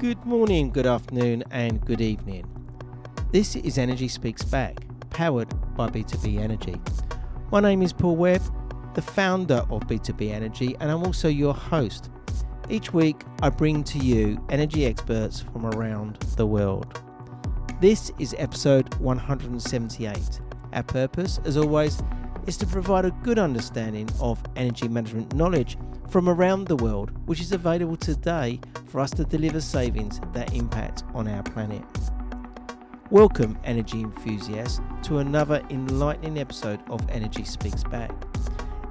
Good morning, good afternoon, and good evening. This is Energy Speaks Back, powered by B2B Energy. My name is Paul Webb, the founder of B2B Energy, and I'm also your host. Each week, I bring to you energy experts from around the world. This is episode 178. Our purpose, as always, is to provide a good understanding of energy management knowledge from around the world, which is available today for us to deliver savings that impact on our planet. Welcome, energy enthusiasts, to another enlightening episode of Energy Speaks Back.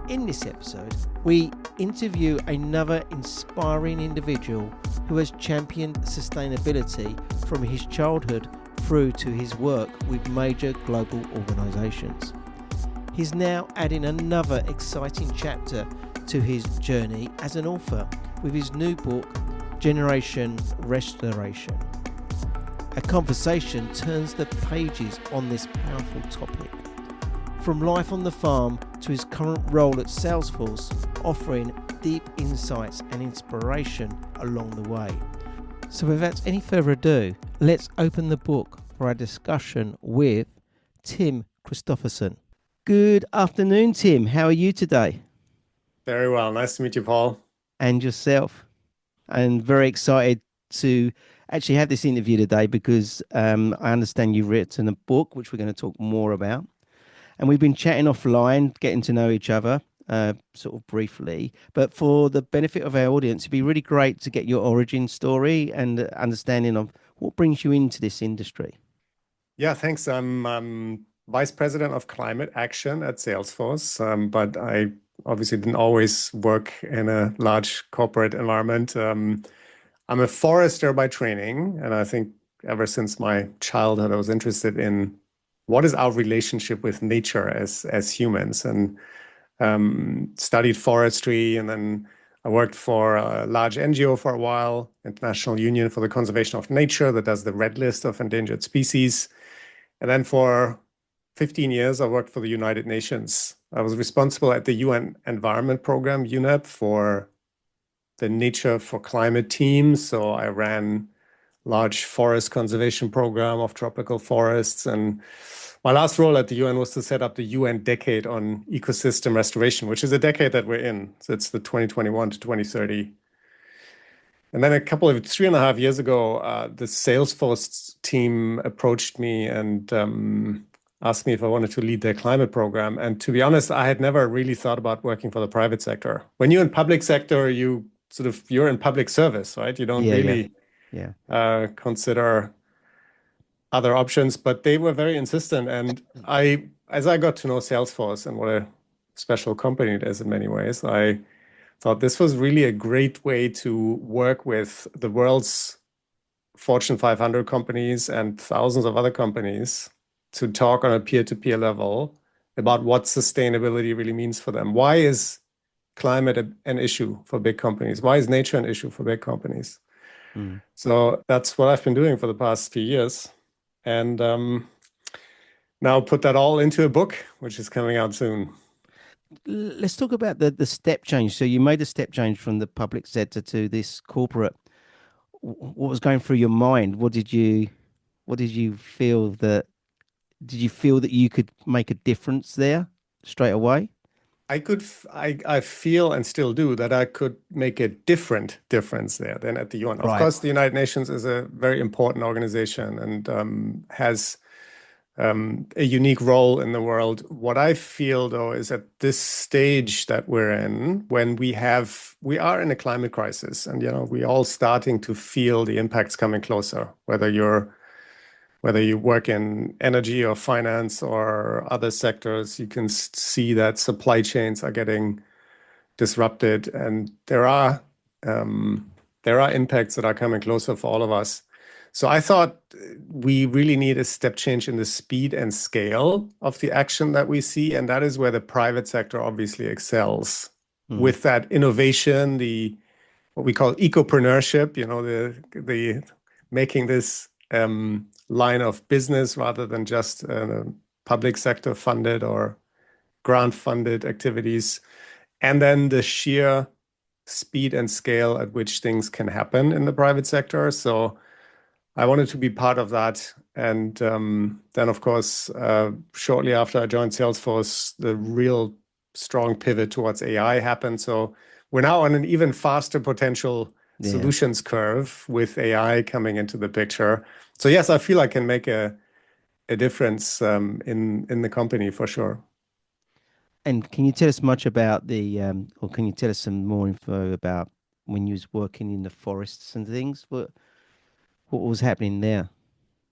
In this episode, we interview another inspiring individual who has championed sustainability from his childhood through to his work with major global organisations. He's now adding another exciting chapter to his journey as an author with his new book, Regeneration. A conversation turns the pages on this powerful topic. From life on the farm to his current role at Salesforce, offering deep insights and inspiration along the way. So without any further ado, let's open the book for our discussion with Tim Christophersen. Good afternoon, Tim. How are you today? Very well. Nice to meet you, Paul. And yourself. And very excited to actually have this interview today because I understand you've written a book, which we're going to talk more about. And we've been chatting offline, getting to know each other sort of briefly. But for the benefit of our audience, it'd be really great to get your origin story and understanding of what brings you into this industry. Yeah, thanks. I'm Vice President of Climate Action at Salesforce, but I obviously didn't always work in a large corporate environment. I'm a forester by training, and I think ever since my childhood, I was interested in what is our relationship with nature as humans, and studied forestry. And then I worked for a large NGO for a while, International Union for the Conservation of Nature, that does the red list of endangered species. And then for 15 years, I worked for the United Nations. I was responsible at the UN Environment Program, UNEP, for the Nature for Climate team. So I ran large forest conservation program of tropical forests. And my last role at the UN was to set up the UN Decade on Ecosystem Restoration, which is a decade that we're in. So it's the 2021 to 2030. And then 3.5 years ago, the Salesforce team approached me and asked me if I wanted to lead their climate program. And to be honest, I had never really thought about working for the private sector. When you're in public sector, you're in public service, right? You don't really consider other options, but they were very insistent. And as I got to know Salesforce and what a special company it is in many ways, I thought this was really a great way to work with the world's Fortune 500 companies and thousands of other companies to talk on a peer-to-peer level about what sustainability really means for them. Why is climate an issue for big companies? Why is nature an issue for big companies? So that's what I've been doing for the past few years. And now put that all into a book, which is coming out soon. Let's talk about the step change. So you made a step change from the public sector to this corporate. What was going through your mind? What did you feel that? Did you feel that you could make a difference there straight away? I feel and still do that I could make a different difference there than at the UN. Right. Of course, the United Nations is a very important organization and has a unique role in the world. What I feel, though, is at this stage that we're in, when we are in a climate crisis, and we're all starting to feel the impacts coming closer, whether you work in energy or finance or other sectors, you can see that supply chains are getting disrupted, and there are impacts that are coming closer for all of us. So I thought we really need a step change in the speed and scale of the action that we see, and that is where the private sector obviously excels with that innovation, what we call ecopreneurship. The making this line of business rather than just public sector funded or grant funded activities, and then the sheer speed and scale at which things can happen in the private sector. So I wanted to be part of that. And then, of course, shortly after I joined Salesforce, the real strong pivot towards AI happened. So we're now on an even faster potential Yeah. solutions curve with AI coming into the picture. So yes, I feel I can make a difference in the company for sure. And can you tell us much about or can you tell us some more info about when you was working in the forests and things? What was happening there?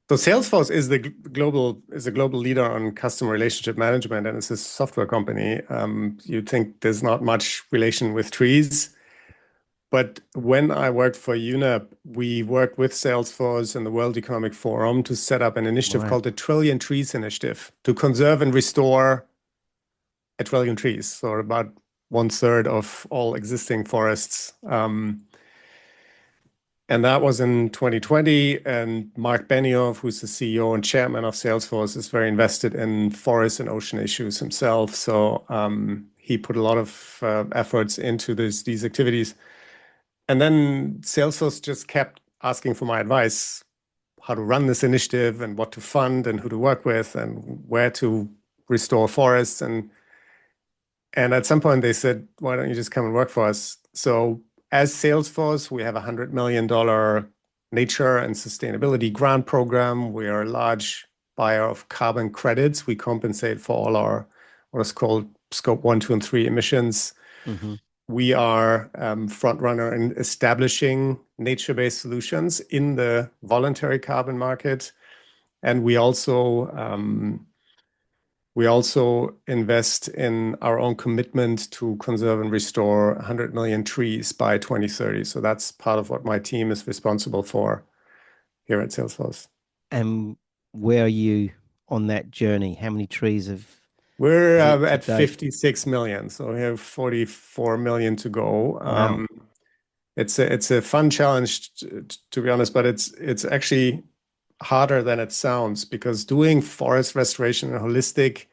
So Salesforce is the global leader on customer relationship management, and it's a software company. You'd think there's not much relation with trees, but when I worked for UNEP, we worked with Salesforce and the World Economic Forum to set up an initiative Right. called the Trillion Trees Initiative to conserve and restore a trillion trees, so about 1/3 of all existing forests. And that was in 2020. And Mark Benioff, who's the CEO and chairman of Salesforce, is very invested in forest and ocean issues himself. So he put a lot of efforts into these activities. And then Salesforce just kept asking for my advice, how to run this initiative and what to fund and who to work with and where to restore forests. And at some point they said, why don't you just come and work for us? So as Salesforce, we have a $100 million nature and sustainability grant program. We are a large buyer of carbon credits. We compensate for all our what is called scope 1, 2, and 3 emissions. Mm-hmm. We are front runner in establishing nature-based solutions in the voluntary carbon market. And we also invest in our own commitment to conserve and restore 100 million trees by 2030. So that's part of what my team is responsible for here at Salesforce. And where are you on that journey? How many trees have We're hit to at date? 56 million, so we have 44 million to go. Wow. It's a fun challenge to be honest, but it's actually harder than it sounds because doing forest restoration in a holistic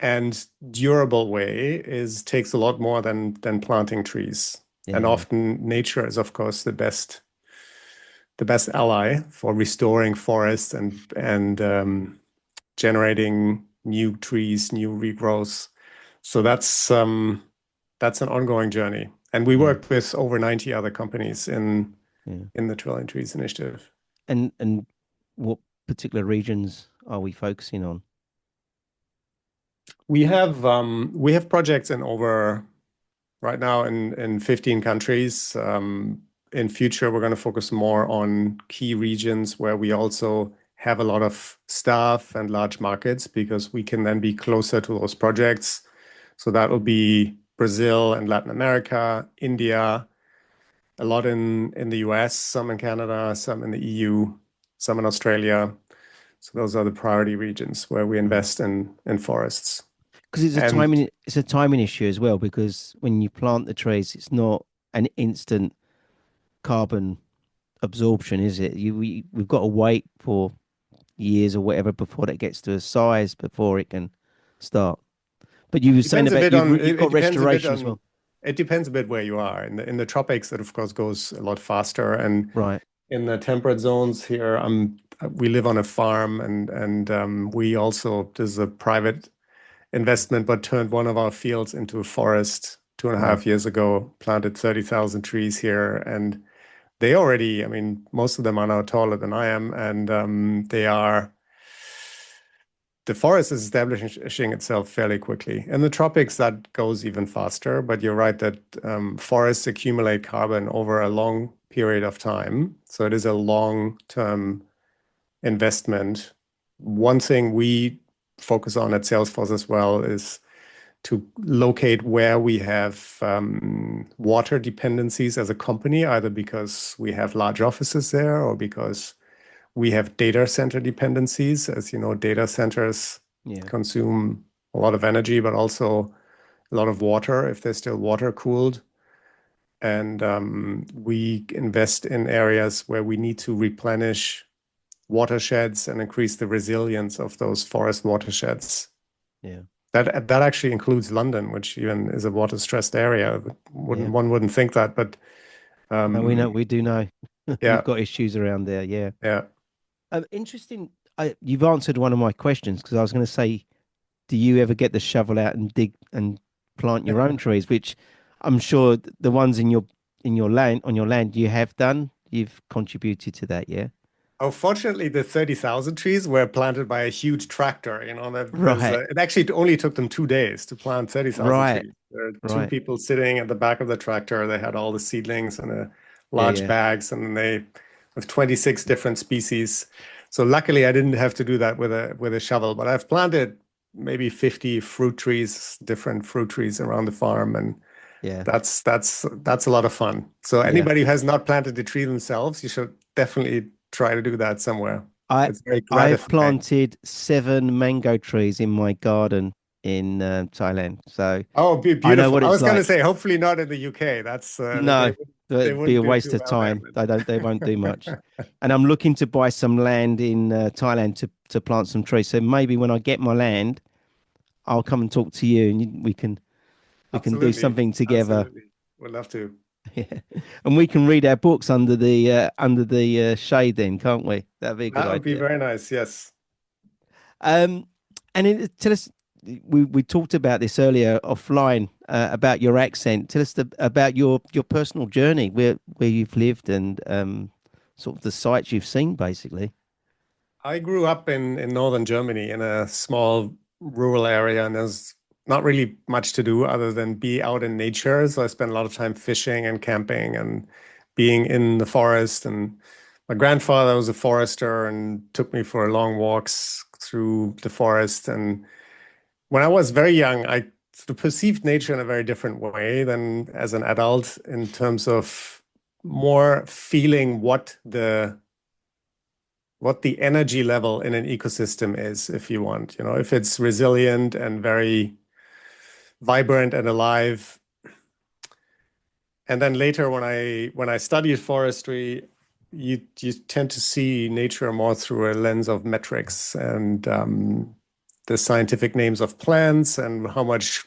and durable way takes a lot more than planting trees. And Yeah. often nature is, of course, the best ally for restoring forests and generating new trees, new regrowths. So that's an ongoing journey. And we Yeah. work with over 90 other companies Yeah. in the Trillion Trees Initiative. And what particular regions are we focusing on? We have projects in over right now in 15 countries. In future, we're going to focus more on key regions where we also have a lot of staff and large markets because we can then be closer to those projects. So that will be Brazil and Latin America, India, a lot in the US, some in Canada, some in the EU, some in Australia. So those are the priority regions where we invest in forests. Because And it's a timing issue as well, because when you plant the trees, it's not an instant carbon absorption, is it? We've got to wait for years or whatever before that gets to a size before it can start. But you were saying depends a about bit on you've it got depends a bit restoration as on well. it depends a bit where you are. In the tropics, it of course goes a lot faster. And Right. in the temperate zones here, we live on a farm and we also this is a private investment, but turned one of our fields into a forest two and a Wow. half years ago, planted 30,000 trees here. And they already, I mean, most of them are now taller than I am, and the forest is establishing itself fairly quickly. In the tropics, that goes even faster, but you're right that forests accumulate carbon over a long period of time. So it is a long-term investment. One thing we focus on at Salesforce as well is to locate where we have water dependencies as a company, either because we have large offices there or because we have data center dependencies. As you know, data centers Yeah. consume a lot of energy, but also a lot of water if they're still water cooled. And we invest in areas where we need to replenish watersheds and increase the resilience of those forest watersheds. Yeah. That actually includes London, which even is a water-stressed area. Yeah. One wouldn't think that, but No, we do know you've yeah, got issues around there. Yeah. yeah. Interesting. You've answered one of my questions because I was going to say, do you ever get the shovel out and dig and plant your own trees? Which I'm sure the ones in your land on your land you have done. You've contributed to that, yeah. Oh, fortunately, the 30,000 trees were planted by a huge tractor. That was Right, it actually only took them 2 days to plant 30,000 right, trees. There are two right. people sitting at the back of the tractor. They had all the seedlings in a Yeah, large yeah, bags, and then they with 26 different species. So luckily, I didn't have to do that with a shovel, but I've planted maybe 50 fruit trees, different fruit trees around the farm, and yeah, that's a lot of fun. So yeah. anybody who has not planted the tree themselves, you should definitely try to do that somewhere. I It's very I've gratifying. planted 7 mango trees in my garden in Thailand, so Oh, I know beautiful. what I it's was going to like. say, hopefully not in the UK. That's No, they it'd be wouldn't a do waste too of well there. time. They won't do much. And I'm looking to buy some land in Thailand to plant some trees. So maybe when I get my land, I'll come and talk to you, and we can do Absolutely, something together. absolutely. Would love to. Yeah, and we can read our books under the shade. Then, can't we? That'd be a good That would be idea. very nice. Yes. Um, tell us. We talked about this earlier offline about your accent. Tell us about your personal journey, where you've lived and sort of the sights you've seen, basically. I grew up in northern Germany in a small rural area, and there's not really much to do other than be out in nature. So I spent a lot of time fishing and camping and being in the forest. And my grandfather was a forester and took me for long walks through the forest. And when I was very young, I sort of perceived nature in a very different way than as an adult in terms of more feeling what the energy level in an ecosystem is, if you want. If it's resilient and very vibrant and alive. And then later, when I studied forestry, you tend to see nature more through a lens of metrics and the scientific names of plants and how much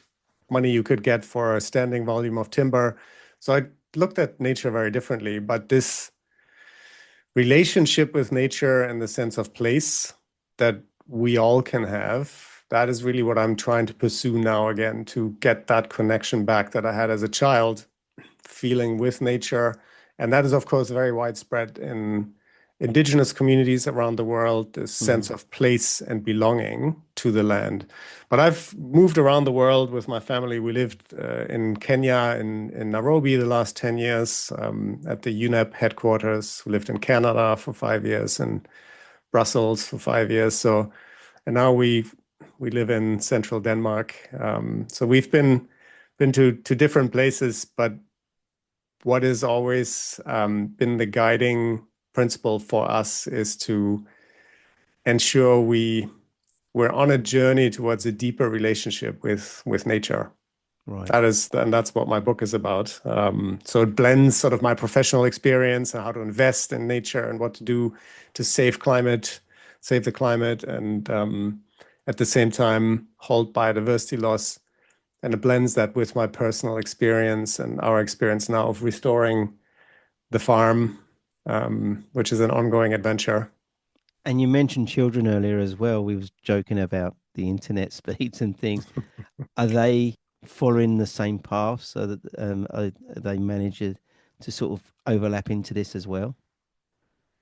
money you could get for a standing volume of timber. So I looked at nature very differently. But this relationship with nature and the sense of place that we all can have. That is really what I'm trying to pursue now again, to get that connection back that I had as a child, feeling with nature. And that is, of course, very widespread in indigenous communities around the world, this Hmm. sense of place and belonging to the land. But I've moved around the world with my family. We lived in Kenya, in Nairobi, the last 10 years, at the UNEP headquarters. We lived in Canada for 5 years and Brussels for 5 years. So, and now we live in central Denmark. So we've been to different places, but what has always been the guiding principle for us is to ensure we're on a journey towards a deeper relationship with nature. Right. And that's what my book is about. So it blends sort of my professional experience and how to invest in nature and what to do to save the climate, and at the same time halt biodiversity loss. And it blends that with my personal experience and our experience now of restoring the farm, which is an ongoing adventure. And you mentioned children earlier as well. We was joking about the internet speeds and things. Are they following the same path so that are they manage to sort of overlap into this as well?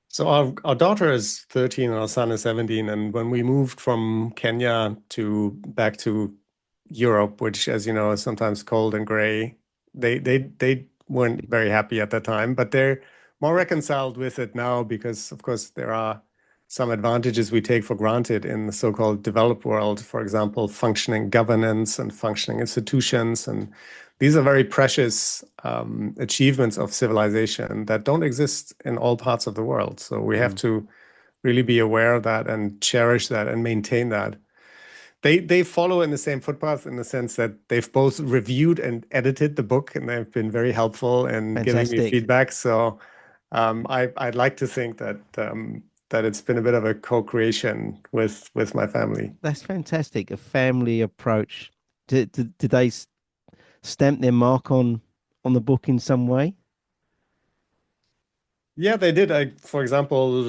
So our daughter is 13 and our son is 17. And when we moved from Kenya to back to Europe, which, as you know, is sometimes cold and gray, they weren't very happy at that time, but they're more reconciled with it now because, of course, there are some advantages we take for granted in the so-called developed world. For example, functioning governance and functioning institutions, and these are very precious achievements of civilization that don't exist in all parts of the world. So we have Mm. to really be aware of that and cherish that and maintain that. They follow in the same footpath in the sense that they've both reviewed and edited the book, and they've been very helpful in giving me Fantastic. feedback. So I'd like to think that that it's been a bit of a co-creation with my family. That's fantastic. A family approach. Did they stamp their mark on the book in some way? Yeah, they did. For example,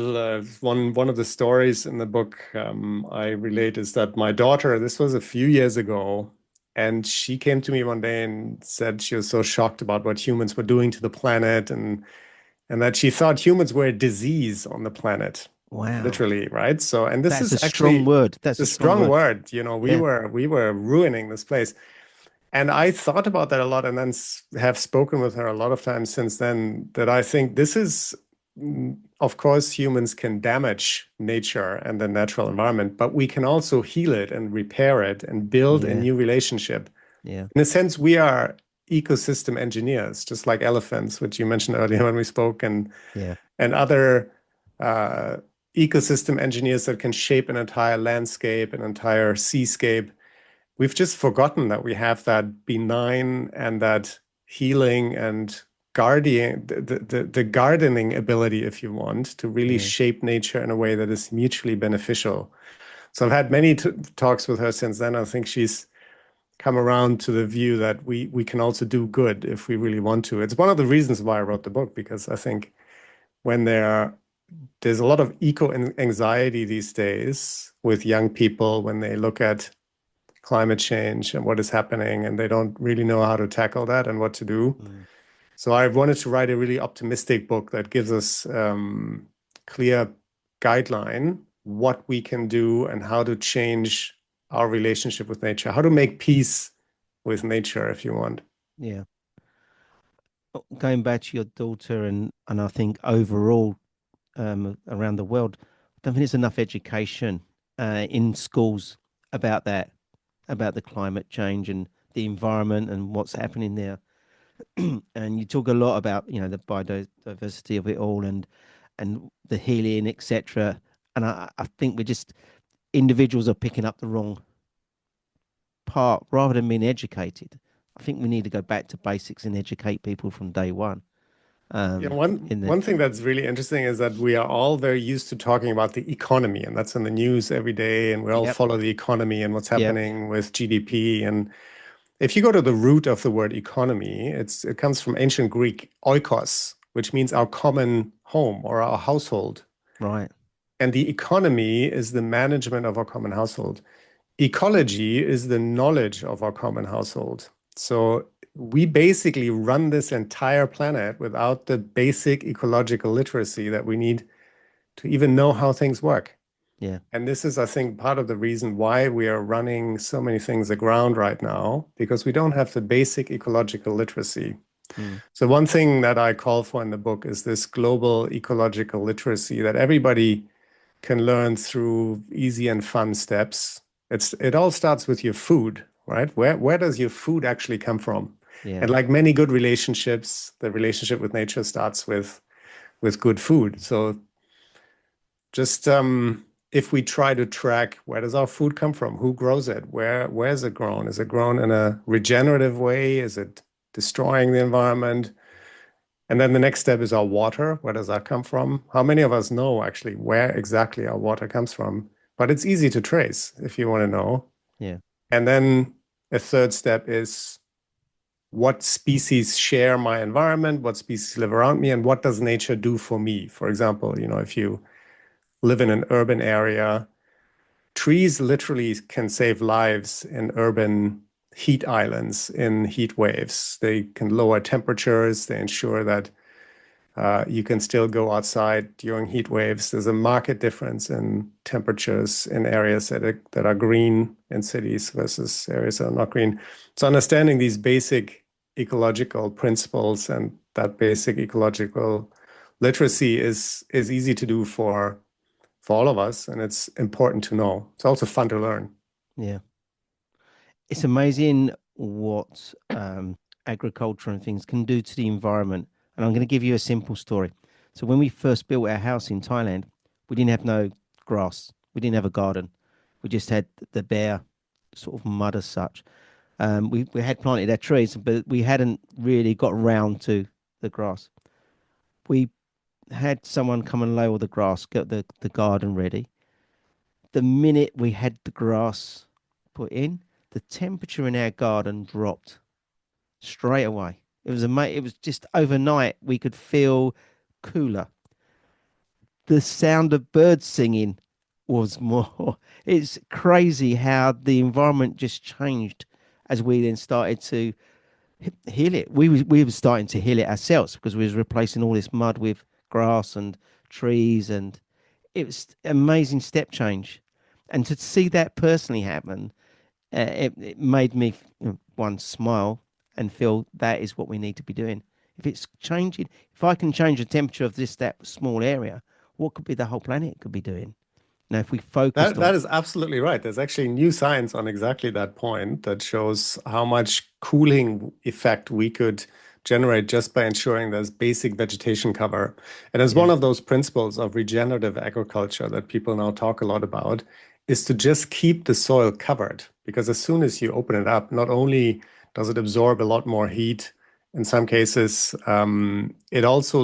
one of the stories in the book I relate is that my daughter, this was a few years ago, and she came to me one day and said she was so shocked about what humans were doing to the planet, and that she thought humans were a disease on the planet, Wow. literally, right? So, and this That's is a strong actually word. That's the a strong strong word. word. You know, Yeah. we were ruining this place. And I thought about that a lot and then have spoken with her a lot of times since then that I think this is, of course, humans can damage nature and the natural environment, but we can also heal it and repair it and build a Yeah. new relationship. Yeah. In a sense, we are ecosystem engineers, just like elephants, which you mentioned earlier when we spoke, Yeah. and other uh, ecosystem engineers that can shape an entire landscape, an entire seascape. We've just forgotten that we have that benign and that healing and guardian, the gardening ability, if you want, to really Yeah. shape nature in a way that is mutually beneficial. So I've had many talks with her since then. I think she's come around to the view that we can also do good if we really want to. It's one of the reasons why I wrote the book, because I think when there's a lot of eco anxiety these days with young people when they look at climate change and what is happening, and they don't really know how to tackle that and what to do. Mm. So I wanted to write a really optimistic book that gives us clear guideline what we can do and how to change our relationship with nature, how to make peace with nature, if you want. Yeah. Going back to your daughter and I think overall around the world, I don't think there's enough education in schools about that, about the climate change and the environment and what's happening there. And you talk a lot about the biodiversity of it all and the healing, etc. And I think we're just individuals are picking up the wrong part rather than being educated. I think we need to go back to basics and educate people from day one. Yeah, In the one thing that's really interesting is that we are all very used to talking about the economy, and that's in the news every day, and we all Yep, follow the economy and what's yep, happening with GDP. And if you go to the root of the word economy, it comes from ancient Greek oikos, which means our common home or our household. right, And the economy is the management of our common household. Ecology is the knowledge of our common household. So we basically run this entire planet without the basic ecological literacy that we need to even know how things work. yeah, And this is, I think, part of the reason why we are running so many things aground right now, because we don't have the basic ecological literacy. mm, So one thing that I call for in the book is this global ecological literacy that everybody can learn through easy and fun steps. It all starts with your food, right? Where does your food actually come from? yeah, And like many good relationships, the relationship with nature starts with good food. So just if we try to track where does our food come from, who grows it, where is it grown? Is it grown in a regenerative way? Is it destroying the environment? And then the next step is our water. Where does that come from? How many of us know actually where exactly our water comes from? But it's easy to trace if you want to know. yeah, And then a third step is what species share my environment, what species live around me, and what does nature do for me? For example, if you live in an urban area, trees literally can save lives in urban heat islands, in heat waves. They can lower temperatures, they ensure that you can still go outside during heat waves. There's a marked difference in temperatures in areas that are green in cities versus areas that are not green. So understanding these basic ecological principles and that basic ecological literacy is easy to do for all of us, and it's important to know. It's also fun to learn. yeah. It's amazing what agriculture and things can do to the environment. And I'm going to give you a simple story. So when we first built our house in Thailand, we didn't have no grass. We didn't have a garden. We just had the bare sort of mud as such. We had planted our trees, but we hadn't really got round to the grass. We had someone come and lay all the grass, get the garden ready. The minute we had the grass put in, the temperature in our garden dropped straight away. It was just overnight we could feel cooler. The sound of birds singing was more. It's crazy how the environment just changed as we then started to heal it. We were starting to heal it ourselves because we was replacing all this mud with grass and trees, and it was amazing step change. And to see that personally happen, it made me one smile and feel that is what we need to be doing. If it's changing, if I can change the temperature of this that small area, what could be the whole planet could be doing? Now, if we focused That on, is absolutely right. There's actually new science on exactly that point that shows how much cooling effect we could generate just by ensuring there's basic vegetation cover. And as yeah, one of those principles of regenerative agriculture that people now talk a lot about, is to just keep the soil covered. Because as soon as you open it up, not only does it absorb a lot more heat, in some cases, it also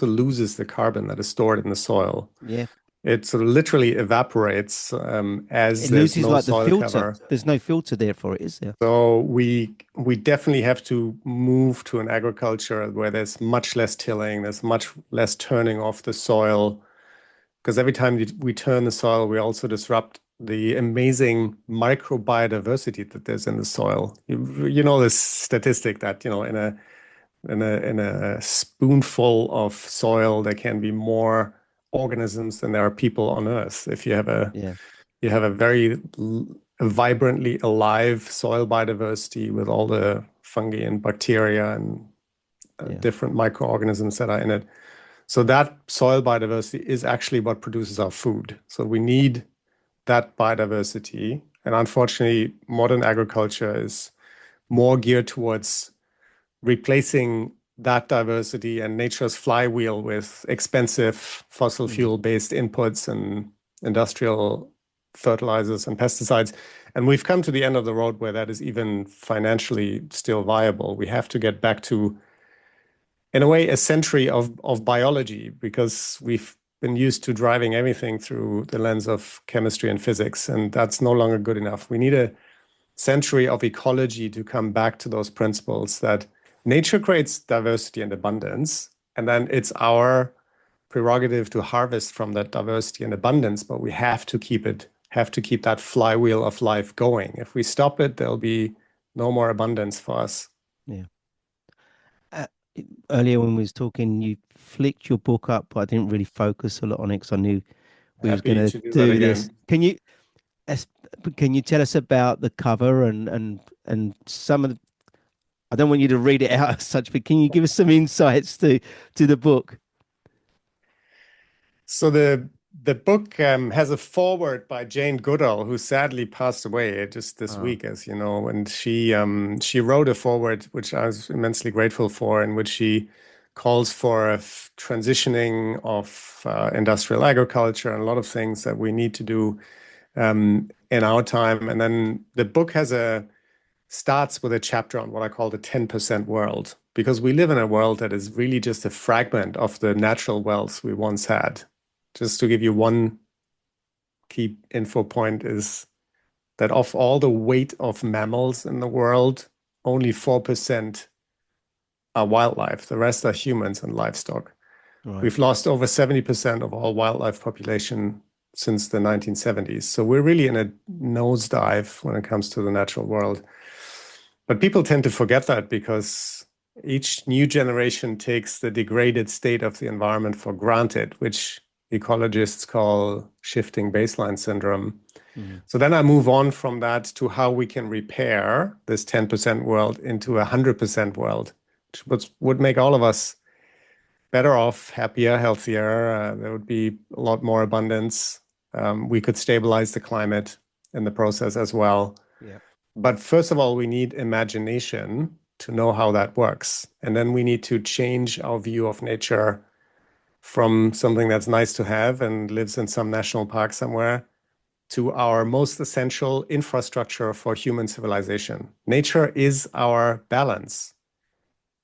loses the carbon that is stored in the soil. yeah, It sort of literally evaporates as it there's loses no like the soil filter. cover. There's no filter there for it, is there? So we definitely have to move to an agriculture where there's much less tilling, there's much less turning off the soil, because every time we turn the soil, we also disrupt the amazing microbiodiversity that there's in the soil. You know this statistic that, in a spoonful of soil, there can be more organisms than there are people on Earth. If Yeah, you have a very vibrantly alive soil biodiversity with all the fungi and bacteria and yeah, different microorganisms that are in it. So that soil biodiversity is actually what produces our food. So we need that biodiversity. And unfortunately, modern agriculture is more geared towards replacing that diversity and nature's flywheel with expensive fossil mm, fuel based inputs and industrial fertilizers and pesticides. And we've come to the end of the road where that is even financially still viable. We have to get back to, in a way, a century of biology, because we've been used to driving everything through the lens of chemistry and physics, and that's no longer good enough. We need a century of ecology to come back to those principles that nature creates diversity and abundance, and then it's our prerogative to harvest from that diversity and abundance, but we have to keep that flywheel of life going. If we stop it, there'll be no more abundance for us. yeah. Uh, Earlier when we was talking, you flicked your book up, but I didn't really focus a lot on it because I knew we was going Happy to to do that do this. again. Es- can you tell us about the cover and some of the, I don't want you to read it out as such, but can you give us some insights to the book? So the book has a foreword by Jane Goodall, who sadly passed away just this Oh, week, as you know. And she wrote a foreword, which I was immensely grateful for, in which she calls for a transitioning of industrial agriculture and a lot of things that we need to do in our time. And then the book starts with a chapter on what I call the 10% world, because we live in a world that is really just a fragment of the natural wealth we once had. Just to give you one key info point is that of all the weight of mammals in the world, only 4% are wildlife. The rest are humans and livestock. right. We've lost over 70% of all wildlife population since the 1970s. So we're really in a nosedive when it comes to the natural world. But people tend to forget that because each new generation takes the degraded state of the environment for granted, which ecologists call shifting baseline syndrome. Mm, So then I move on from that to how we can repair this 10% world into a 100% world, which would make all of us better off, happier, healthier. There would be a lot more abundance. We could stabilize the climate in the process as well. yeah. But first of all, we need imagination to know how that works. And then we need to change our view of nature from something that's nice to have and lives in some national park somewhere to our most essential infrastructure for human civilization. Nature is our balance.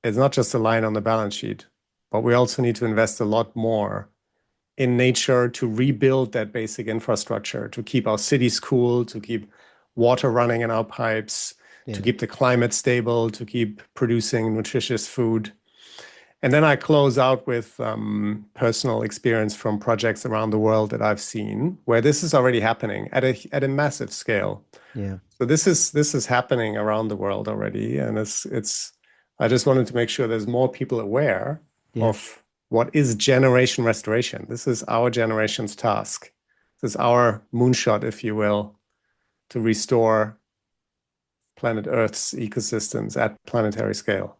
It's not just a line on the balance sheet. but we also need to invest a lot more in nature to rebuild that basic infrastructure, to keep our cities cool, to keep water running in our pipes, to Yeah. keep the climate stable, to keep producing nutritious food. And then I close out with personal experience from projects around the world that I've seen where this is already happening at a massive scale. Yeah. So this is happening around the world already, and it's. I just wanted to make sure there's more people aware Yeah. of what is generation restoration. This is our generation's task. This is our moonshot, if you will, to restore planet Earth's ecosystems at planetary scale.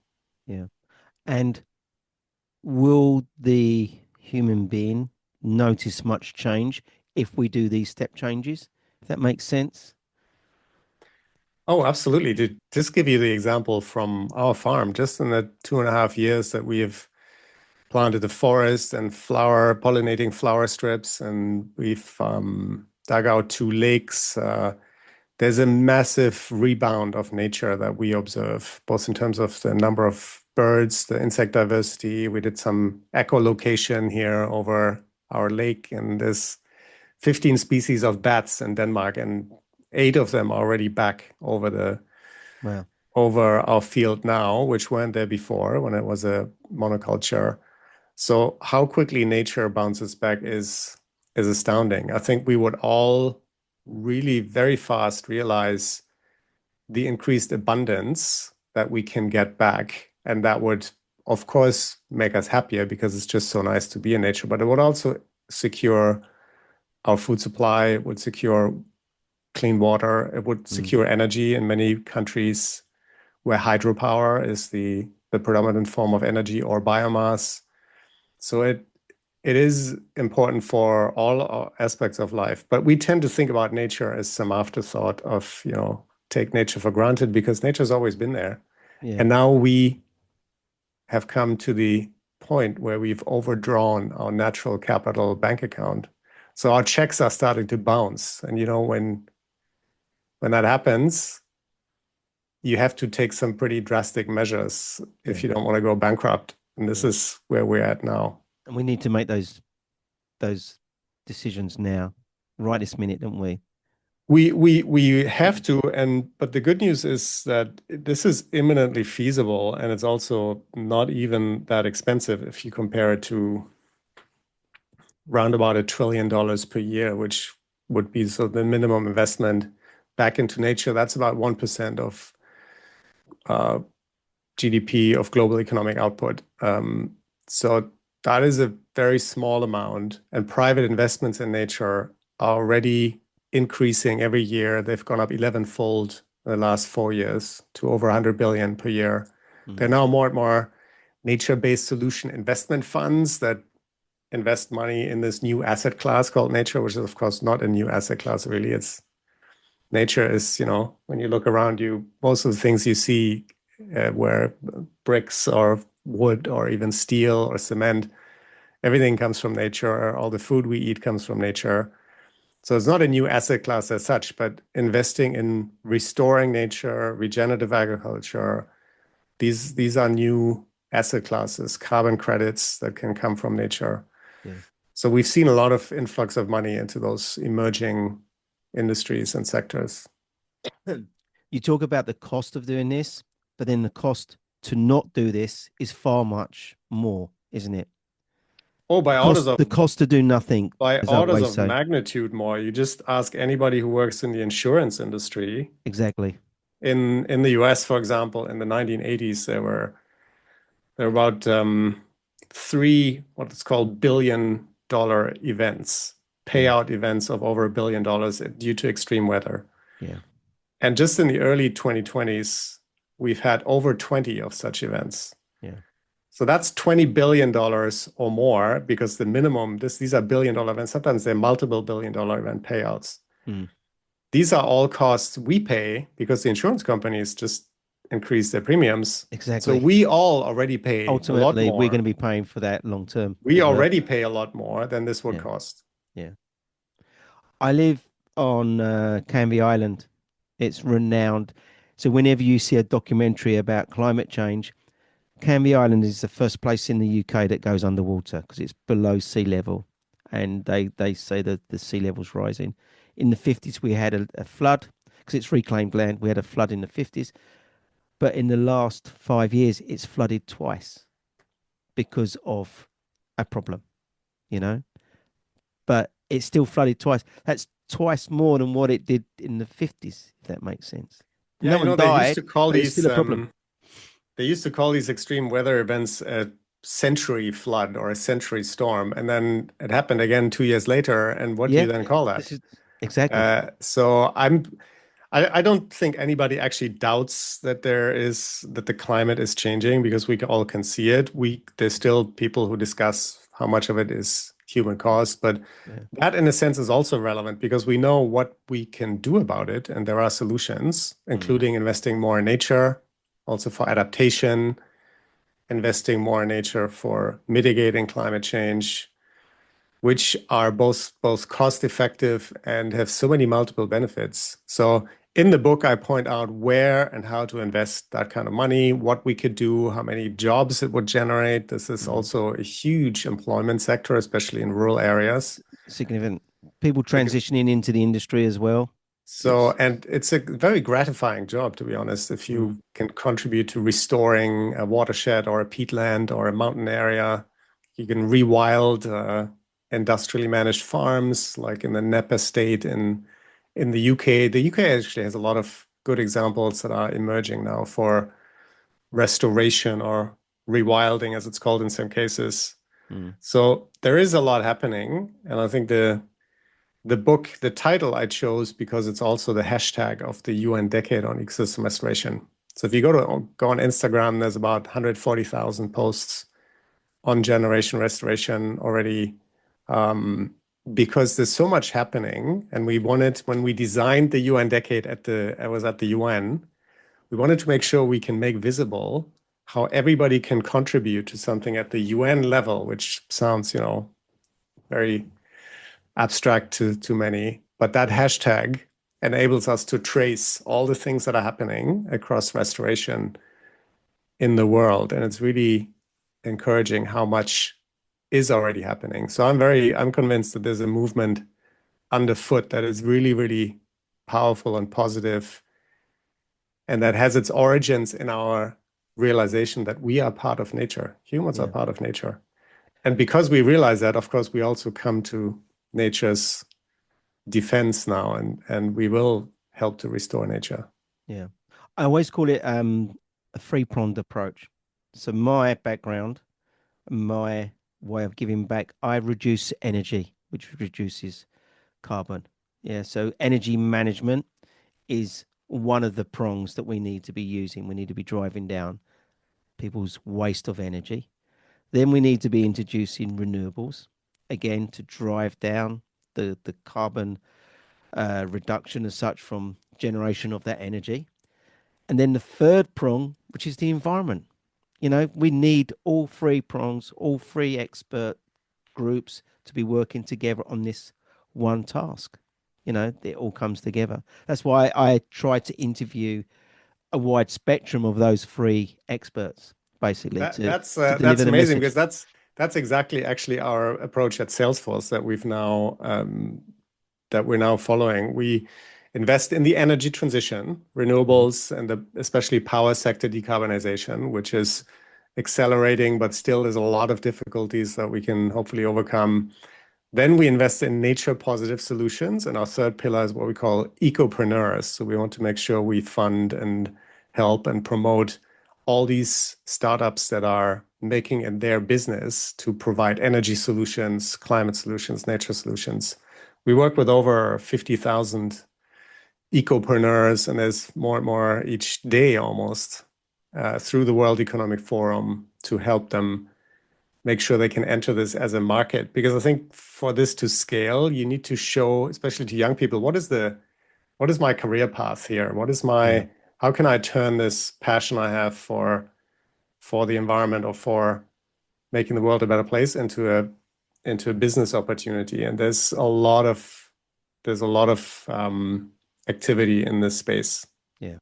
Yeah. And will the human being notice much change if we do these step changes? If that makes sense? Oh, absolutely. To just give you the example from our farm, just in the 2.5 years that we have planted a forest and pollinating flower strips, and we've dug out 2 lakes. There's a massive rebound of nature that we observe, both in terms of the number of birds, the insect diversity. We did some echolocation here over our lake, and there's 15 species of bats in Denmark, and 8 of them are already back Wow. over our field now, which weren't there before when it was a monoculture. So how quickly nature bounces back is astounding. I think we would all really very fast realize the increased abundance that we can get back, and that would, of course, make us happier because it's just so nice to be in nature. But it would also secure our food supply, it would secure clean water, it would Mm. secure energy in many countries where hydropower is the predominant form of energy or biomass. So it is important for all aspects of life, but we tend to think about nature as some afterthought of, take nature for granted because nature's always been there. Yeah. And now we have come to the point where we've overdrawn our natural capital bank account. So our checks are starting to bounce. And when that happens, you have to take some pretty drastic measures Yeah. if you don't want to go bankrupt. And this Yeah. is where we're at now. And we need to make those decisions now, right this minute, don't we? We have to, but the good news is that this is imminently feasible, and it's also not even that expensive if you compare it to round about $1 trillion per year, which would be so the minimum investment back into nature. That's about 1% of uh, GDP of global economic output. So that is a very small amount, and private investments in nature are already increasing every year. They've gone up 11-fold in the last 4 years to over 100 billion per year. There are Mm. now more and more nature-based solution investment funds that invest money in this new asset class called nature, which is of course not a new asset class, really. It's nature is, when you look around you, most of the things you see where bricks or wood or even steel or cement, everything comes from nature. All the food we eat comes from nature. So it's not a new asset class as such, but investing in restoring nature, regenerative agriculture, these are new asset classes, carbon credits that can come from nature. Yeah. So we've seen a lot of influx of money into those emerging industries and sectors. You talk about the cost of doing this, but then the cost to not do this is far much more, isn't it? Oh, The cost to do nothing by is orders outweighs of so. magnitude more. You just ask anybody who works in the insurance industry. Exactly. In the US, for example, in the 1980s, there were about three what's called $1 billion events, Yeah. payout events of over $1 billion due to extreme weather. Yeah. And just in the early 2020s, we've had over 20 of such events. Yeah. So that's $20 billion or more because the minimum, these are $1 billion events. Sometimes they're multiple $1 billion event payouts. Mm. These are all costs we pay because the insurance companies just increase their premiums. So Exactly. we all already pay a lot Ultimately, we're going more. to be paying for that long term We as well. already pay a lot more than this would Yeah. cost. Yeah. I live on Canvey Island. It's renowned. So whenever you see a documentary about climate change, Canvey Island is the first place in the UK that goes underwater because it's below sea level, and they say that the sea level's rising. In the 50s, we had a flood because it's reclaimed land. We had a flood in the 50s, but in the last 5 years, it's flooded twice because of a problem, you know. But it's still flooded twice. That's twice more than what it did in the 50s, if that makes sense. Yeah, No you one know, they used died, to call but it's still these a problem. they used to call these extreme weather events a century flood or a century storm, and then it happened again 2 years later. And what do you Yeah, then call that? this is exactly. So I don't think anybody actually doubts that the climate is changing because we all can see it. There's still people who discuss how much of it is human caused, but Yeah. that in a sense is also relevant because we know what we can do about it, and there are solutions, Mm. including investing more in nature, also for adaptation, investing more in nature for mitigating climate change, which are both cost effective and have so many multiple benefits. So in the book, I point out where and how to invest that kind of money, what we could do, how many jobs it would generate. This is Mm. also a huge employment sector, especially in rural areas. Significant. People transitioning into the industry as well. So, It's and it's a very gratifying job, to be honest, if mm. you can contribute to restoring a watershed or a peatland or a mountain area. You can rewild industrially managed farms, like in the Nep estate in the UK. The UK actually has a lot of good examples that are emerging now for restoration or rewilding, as it's called in some cases. Mm. So there is a lot happening, and I think the book, the title I chose because it's also the hashtag of the UN Decade on Ecosystem Restoration. So if you go on Instagram, there's about 140,000 posts on generation restoration already, because there's so much happening. And we wanted, when we designed the UN Decade I was at the UN, we wanted to make sure we can make visible how everybody can contribute to something at the UN level, which sounds, very abstract to many, but that hashtag enables us to trace all the things that are happening across restoration in the world. And it's really encouraging how much is already happening. So I'm convinced that there's a movement underfoot that is really, really powerful and positive, and that has its origins in our realization that we are part of nature. Humans are Yeah. part of nature. And because we realize that, of course, we also come to nature's defense now, and we will help to restore nature. Yeah. I always call it a three-pronged approach. So my background, my way of giving back, I reduce energy, which reduces carbon. Yeah. So energy management is one of the prongs that we need to be using. We need to be driving down people's waste of energy. Then we need to be introducing renewables, again, to drive down the carbon reduction as such from generation of that energy. And then the third prong, which is the environment. You know, we need all three prongs, all three expert groups to be working together on this one task. You know, it all comes together. That's why I try to interview a wide spectrum of those three experts, basically, That, to that's deliver the amazing message. because that's exactly actually our approach at Salesforce that we're now following. We invest in the energy transition, Mm-hmm. renewables, and especially power sector decarbonization, which is accelerating, but still there's a lot of difficulties that we can hopefully overcome. Then we invest in nature positive solutions. And our third pillar is what we call ecopreneurs. So we want to make sure we fund and help and promote all these startups that are making it their business to provide energy solutions, climate solutions, nature solutions. We work with over 50,000 ecopreneurs, and there's more and more each day almost through the World Economic Forum to help them make sure they can enter this as a market. Because I think for this to scale, you need to show, especially to young people, what is my career path here? Yeah, How can I turn this passion I have for the environment or for making the world a better place into a business opportunity? And there's a lot of activity in this space. yeah.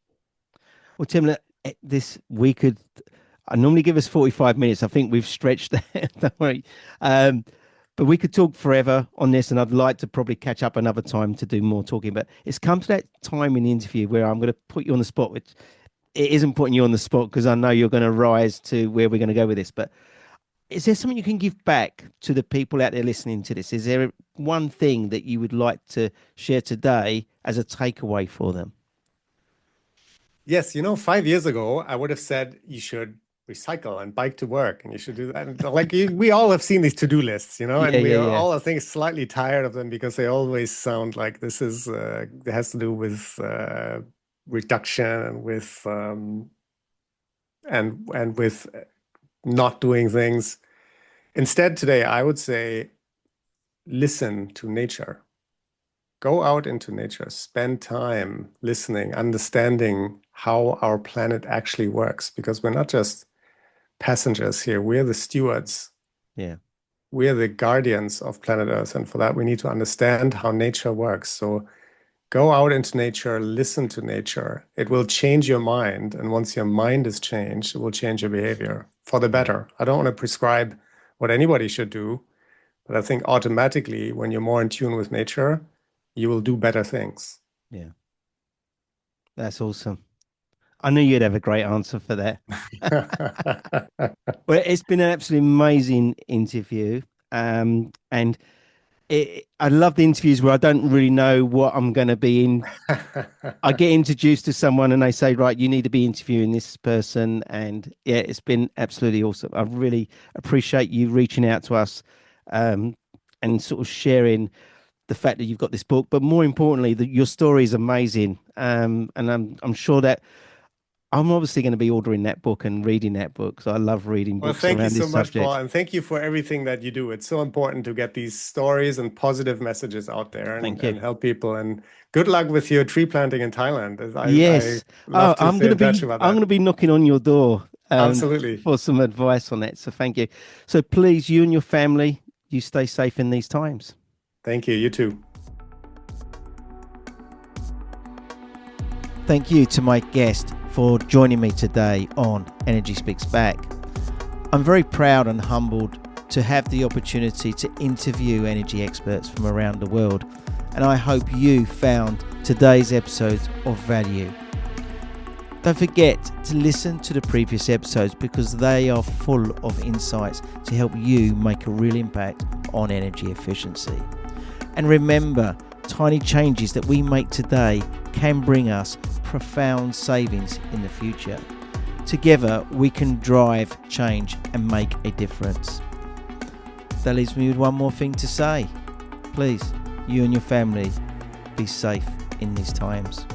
Well, Tim, this we could. I normally give us 45 minutes. I think we've stretched that. Don't worry. But we could talk forever on this, and I'd like to probably catch up another time to do more talking. But it's come to that time in the interview where I'm going to put you on the spot, which it isn't putting you on the spot because I know you're going to rise to where we're going to go with this. But is there something you can give back to the people out there listening to this? Is there one thing that you would like to share today as a takeaway for them? Yes, 5 years ago, I would have said you should recycle and bike to work, and you should do that. And we all have seen these to-do lists, and we are all, I think, slightly tired of them because they always sound like this is it has to do with reduction and with and with not doing things. Instead, today, I would say, listen to nature. Go out into nature, spend time listening, understanding how our planet actually works, because we're not just passengers here. We're the stewards. Yeah. We're the guardians of planet Earth. And for that, we need to understand how nature works. So go out into nature, listen to nature. It will change your mind. And once your mind is changed, it will change your behavior for the better. I don't want to prescribe what anybody should do, but I think automatically when you're more in tune with nature, you will do better things. Yeah. That's awesome. I knew you'd have a great answer for that. Well, it's been an absolutely amazing interview. And I love the interviews where I don't really know what I'm going to be in. I get introduced to someone and they say, right, you need to be interviewing this person. And yeah, it's been absolutely awesome. I really appreciate you reaching out to us and sort of sharing the fact that you've got this book, but more importantly, your story is amazing. And I'm sure that I'm obviously going to be ordering that book and reading that book. So I love reading books around this subject. Well, thank you so much, Paul, and thank you for everything that you do. It's so important to get these stories and positive messages out there and help people. And good luck with your tree planting in Thailand. Yes. I'm going to be knocking on your door. Absolutely. For some advice on that. So thank you. So please, you and your family, you stay safe in these times. Thank you. You too. Thank you to my guest for joining me today on Energy Speaks Back. I'm very proud and humbled to have the opportunity to interview energy experts from around the world, and I hope you found today's episodes of value. Don't forget to listen to the previous episodes because they are full of insights to help you make a real impact on energy efficiency. And remember, tiny changes that we make today can bring us profound savings in the future. Together, we can drive change and make a difference. That leaves me with one more thing to say. Please, you and your family, be safe in these times.